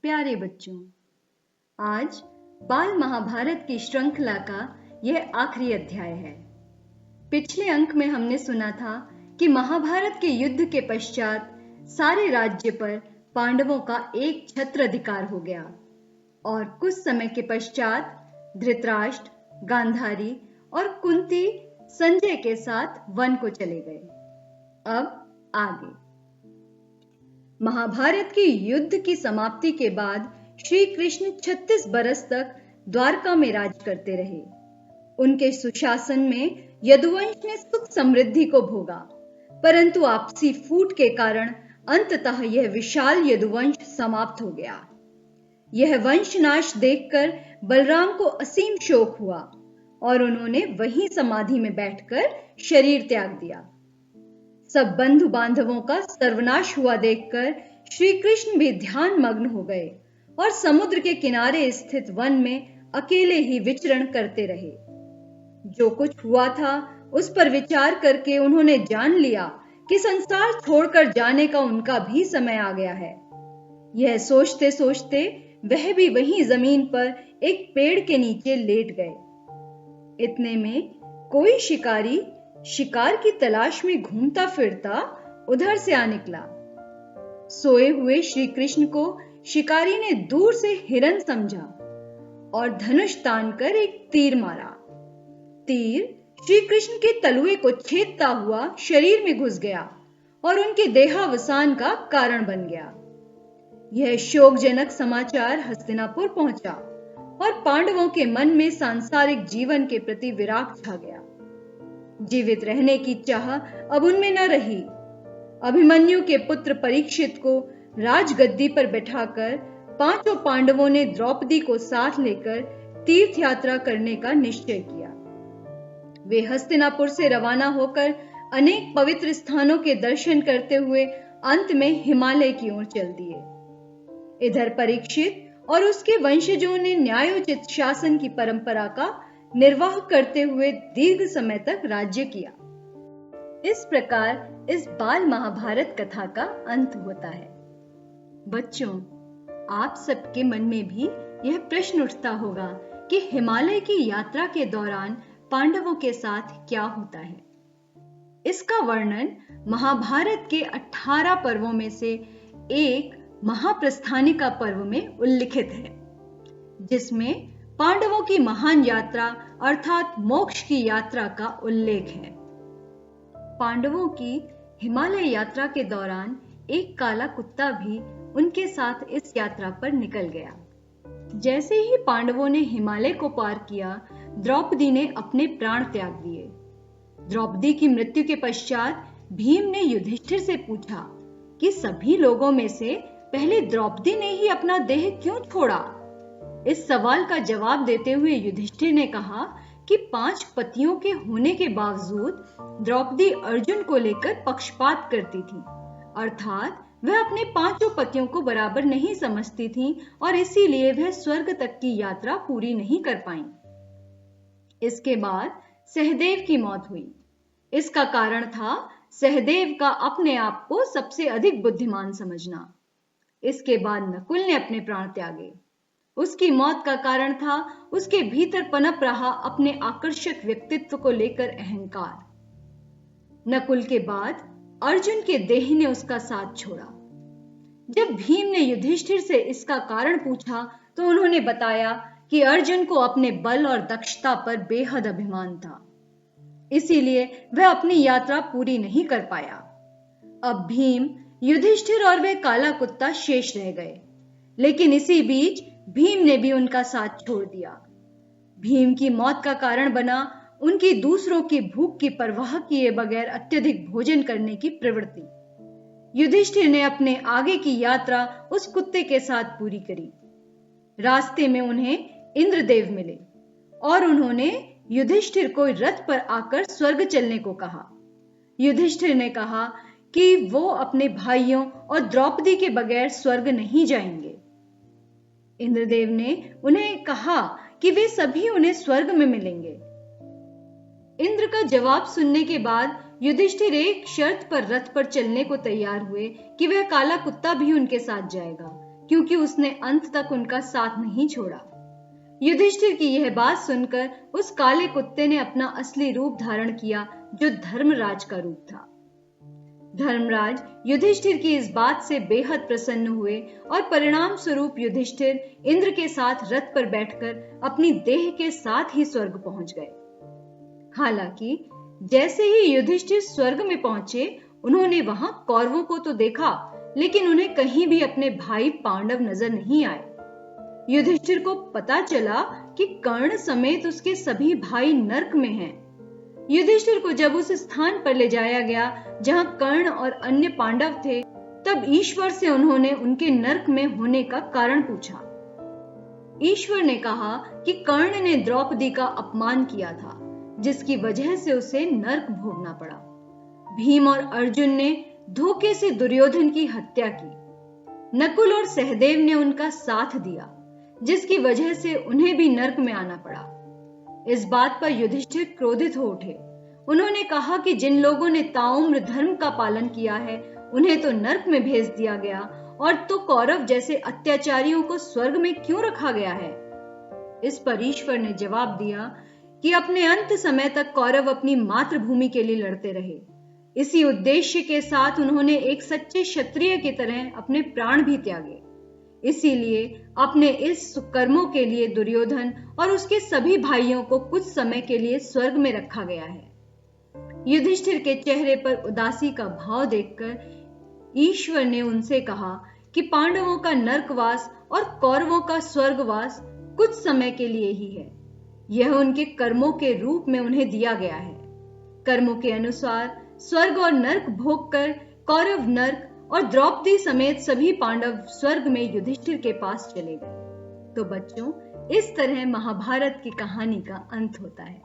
प्यारे बच्चों, आज बाल महाभारत की श्रृंखला का यह आखिरी अध्याय है। पिछले अंक में हमने सुना था कि महाभारत के युद्ध के पश्चात सारे राज्य पर पांडवों का एक छत्र अधिकार हो गया और कुछ समय के पश्चात धृतराष्ट्र, गांधारी और कुंती संजय के साथ वन को चले गए। अब आगे महाभारत के युद्ध की समाप्ति के बाद श्री कृष्ण 36 बरस तक द्वारका में राज करते रहे। उनके सुशासन में यदुवंश ने सुख समृद्धि को भोगा, परंतु आपसी फूट के कारण अंततः यह विशाल यदुवंश समाप्त हो गया। यह वंशनाश देखकर बलराम को असीम शोक हुआ और उन्होंने वहीं समाधि में बैठकर शरीर त्याग दिया। सब बंधु बांधवों का सर्वनाश हुआ देखकर श्री कृष्ण भी ध्यान मग्न हो गए और समुद्र के किनारे स्थित वन में अकेले ही विचरण करते रहे। जो कुछ हुआ था उस पर विचार करके उन्होंने जान लिया कि संसार छोड़कर जाने का उनका भी समय आ गया है। यह सोचते सोचते वह भी वहीं जमीन पर एक पेड़ के नीचे लेट गए। इतने में कोई शिकारी शिकार की तलाश में घूमता फिरता उधर से आ निकला। सोए हुए श्री कृष्ण को शिकारी ने दूर से हिरन समझा और धनुष तानकर एक तीर मारा। तीर श्री कृष्ण के तलुए को छेदता हुआ शरीर में घुस गया और उनके देहावसान का कारण बन गया। यह शोकजनक समाचार हस्तिनापुर पहुंचा और पांडवों के मन में सांसारिक जीवन के प्रति विराग छा गया। जीवित रहने की चाह अब उनमें न रही। अभिमन्यु के पुत्र परीक्षित को राजगद्दी पर बैठाकर पांचों पांडवों ने द्रौपदी को साथ लेकर तीर्थ यात्रा करने का निश्चय किया। वे हस्तिनापुर से रवाना होकर अनेक पवित्र स्थानों के दर्शन करते हुए अंत में हिमालय की ओर चल दिए। इधर परीक्षित और उसके वंशजों ने न्यायोचित शासन की परंपरा का निर्वाह करते हुए दीर्घ समय तक राज्य किया। इस प्रकार इस बाल महाभारत कथा का अंत होता है। बच्चों, आप सबके मन में भी यह प्रश्न उठता होगा कि हिमालय की यात्रा के दौरान पांडवों के साथ क्या होता है। इसका वर्णन महाभारत के 18 पर्वों में से एक महाप्रस्थानिका पर्व में उल्लिखित है, जिसमें पांडवों की महान यात्रा अर्थात मोक्ष की यात्रा का उल्लेख है। पांडवों की हिमालय यात्रा के दौरान एक काला कुत्ता भी उनके साथ इस यात्रा पर निकल गया। जैसे ही पांडवों ने हिमालय को पार किया, द्रौपदी ने अपने प्राण त्याग दिए। द्रौपदी की मृत्यु के पश्चात भीम ने युधिष्ठिर से पूछा कि सभी लोगों में से पहले द्रौपदी ने ही अपना देह क्यों छोड़ा। इस सवाल का जवाब देते हुए युधिष्ठिर ने कहा कि 5 पतियों के होने के बावजूद द्रौपदी अर्जुन को लेकर पक्षपात करती थी, अर्थात वह अपने 5 पतियों को बराबर नहीं समझती थी और इसीलिए वह स्वर्ग तक की यात्रा पूरी नहीं कर पाई। इसके बाद सहदेव की मौत हुई। इसका कारण था सहदेव का अपने आप को सबसे अधिक बुद्धिमान समझना। इसके बाद नकुल ने अपने प्राण त्यागे। उसकी मौत का कारण था उसके भीतर पनप रहा अपने आकर्षक व्यक्तित्व को लेकर अहंकार। नकुल के बाद अर्जुन के देह ने उसका साथ छोड़ा। जब भीम ने युधिष्ठिर से इसका कारण पूछा तो उन्होंने बताया कि अर्जुन को अपने बल और दक्षता पर बेहद अभिमान था, इसीलिए वह अपनी यात्रा पूरी नहीं कर पाया। अब भीम, युधिष्ठिर और वह काला कुत्ता शेष रह गए, लेकिन इसी बीच भीम ने भी उनका साथ छोड़ दिया। भीम की मौत का कारण बना उनकी दूसरों की भूख की परवाह किए बगैर अत्यधिक भोजन करने की प्रवृत्ति। युधिष्ठिर ने अपने आगे की यात्रा उस कुत्ते के साथ पूरी करी। रास्ते में उन्हें इंद्रदेव मिले और उन्होंने युधिष्ठिर को रथ पर आकर स्वर्ग चलने को कहा। युधिष्ठिर ने कहा कि वो अपने भाइयों और द्रौपदी के बगैर स्वर्ग नहीं जाएंगे। इंद्रदेव ने उन्हें कहा कि वे सभी उन्हें स्वर्ग में मिलेंगे। इंद्र का जवाब सुनने के बाद युधिष्ठिर एक शर्त पर रथ पर चलने को तैयार हुए कि वह काला कुत्ता भी उनके साथ जाएगा, क्योंकि उसने अंत तक उनका साथ नहीं छोड़ा। युधिष्ठिर की यह बात सुनकर उस काले कुत्ते ने अपना असली रूप धारण किया, जो धर्मराज का रूप था। धर्मराज युधिष्ठिर की इस बात से बेहद प्रसन्न हुए और परिणाम स्वरूप युधिष्ठिर इंद्र के साथ रथ पर बैठकर अपनी देह के साथ ही स्वर्ग पहुंच गए। हालांकि जैसे ही युधिष्ठिर स्वर्ग में पहुंचे, उन्होंने वहां कौरवों को तो देखा, लेकिन उन्हें कहीं भी अपने भाई पांडव नजर नहीं आए। युधिष्ठिर को पता चला कि कर्ण समेत उसके सभी भाई नर्क में हैं। युधिष्ठिर को जब उस स्थान पर ले जाया गया जहां कर्ण और अन्य पांडव थे, तब ईश्वर से उन्होंने उनके नर्क में होने का कारण पूछा। ईश्वर ने कहा कि कर्ण ने द्रौपदी का अपमान किया था, जिसकी वजह से उसे नर्क भोगना पड़ा। भीम और अर्जुन ने धोखे से दुर्योधन की हत्या की। नकुल और सहदेव ने उनका साथ दिया, जिसकी वजह से उन्हें भी नर्क में आना पड़ा। इस बात पर युधिष्ठिर क्रोधित हो उठे। उन्होंने कहा कि जिन लोगों ने ताउम्र धर्म का पालन किया है, उन्हें तो नर्क में भेज दिया गया, और तो कौरव जैसे अत्याचारियों को स्वर्ग में क्यों रखा गया है। इस पर ईश्वर ने जवाब दिया कि अपने अंत समय तक कौरव अपनी मातृभूमि के लिए लड़ते रहे। इसी उद्देश्य के साथ उन्होंने एक सच्चे क्षत्रिय की तरह अपने प्राण भी त्यागे। इसीलिए अपने इस सुकर्मों के लिए दुर्योधन और उसके सभी भाइयों को कुछ समय के लिए स्वर्ग में रखा गया है। युधिष्ठिर के चेहरे पर उदासी का भाव देखकर ईश्वर ने उनसे कहा कि पांडवों का नर्कवास और कौरवों का स्वर्गवास कुछ समय के लिए ही है। यह उनके कर्मों के रूप में उन्हें दिया गया है। कर्मों के अनुसार स्वर्ग और नर्क भोग कर कौरव नर्क और द्रौपदी समेत सभी पांडव स्वर्ग में युधिष्ठिर के पास चले गए। तो बच्चों, इस तरह महाभारत की कहानी का अंत होता है।